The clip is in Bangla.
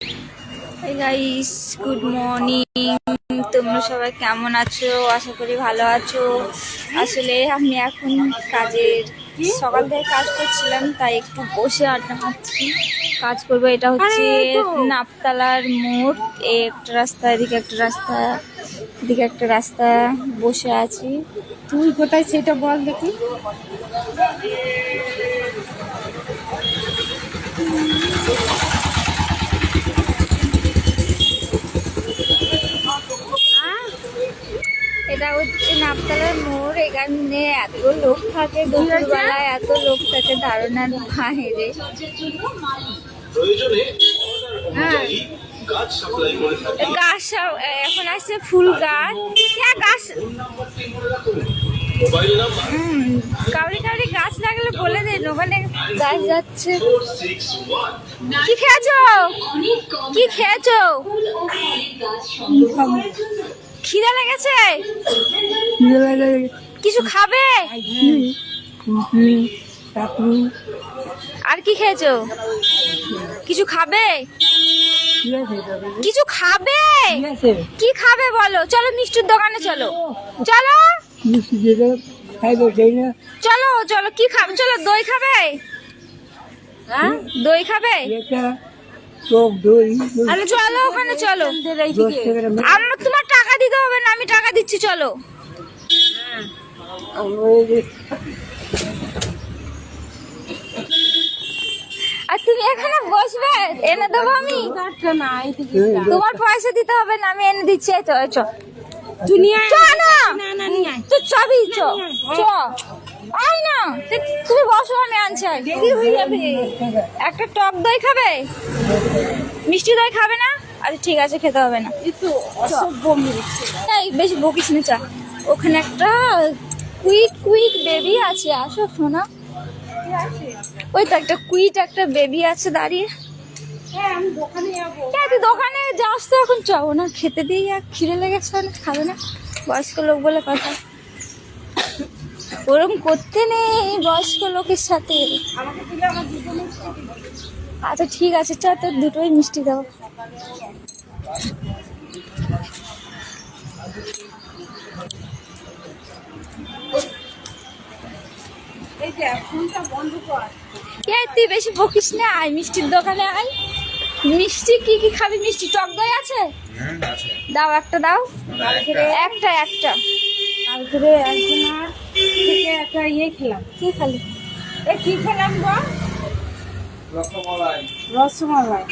Hey guys, good morning. তোমরা সবাই কেমন আছো? আশা করি ভালো আছো। আসলে আমি এখন সকাল থেকে কাজ করছিলাম, তাই একটু বসে আড্ডা মারছি। কাজ করবো। এটা হচ্ছে নাপতলার মোড়। একটা রাস্তা, এদিকে একটা রাস্তা, এদিকে একটা রাস্তা। বসে আছি। তুই কোথায় সেটা বল দেখি। এটা হচ্ছে নাপতলার মোড়। এখানে এত লোক থাকে, দুপুরবেলায় এত লোক থাকে ধারণার বাইরে। গাছ এখন আসছে ফুল গাছ। গাছ কাউরি কাউরি গাছ লাগলে বলে দিন, ওখানে গাছ যাচ্ছে। কি খেয়েছো? কি খেয়েছো? খিদে লেগেছে? কিছু খাবে? আর কি খেয়েছো? কিছু খাবে? কিছু খাবে? কি খাবে বলো? চলো মিষ্টির দোকানে চলো। চলো চলো চলো। কি খাবে? চলো। দই খাবে? দই খাবে? চলো ওখানে চলো। আমার তোমার টাকা দিতে হবে না, আমি টাকা দিচ্ছি। চলো। আর তুমি এখানে বসবে, এনে দেবো আমি। তোমার পয়সা দিতে হবে না, আমি এনে দিচ্ছি। তুমি বসো, আমি আনছি। দেরি হয়ে যাবে। একটা টক দই খাবে? মিষ্টি দই খাবে না? আচ্ছা ঠিক আছে, খেতে হবে না। এই বেশি বকিস না, চা। ওখানে একটা কুইট বেবি আছে। আসো শোনা। ওই তো একটা একটা বেবি আছে দাঁড়িয়ে। তুই দোকানে যাস তো এখন? চাও না খেতে দিই। আর খিদে লেগেছে, খাবে না। বয়স্ক লোক বলে কথা, ওরকম করতে নেই বয়স্ক লোকের সাথে। আচ্ছা ঠিক আছে, চা তোর দুটোই মিষ্টি দাও। তুই বেশি বকিস না, আয় মিষ্টির দোকানে আয়। মিষ্টি কি কি খাবি? মিষ্টি টক দই আছে? দাও, একটা দাও। একটা তারপরে একজনের থেকে একটা খেলাম। কি খালি? কি খেলাম গো? রসমালাই।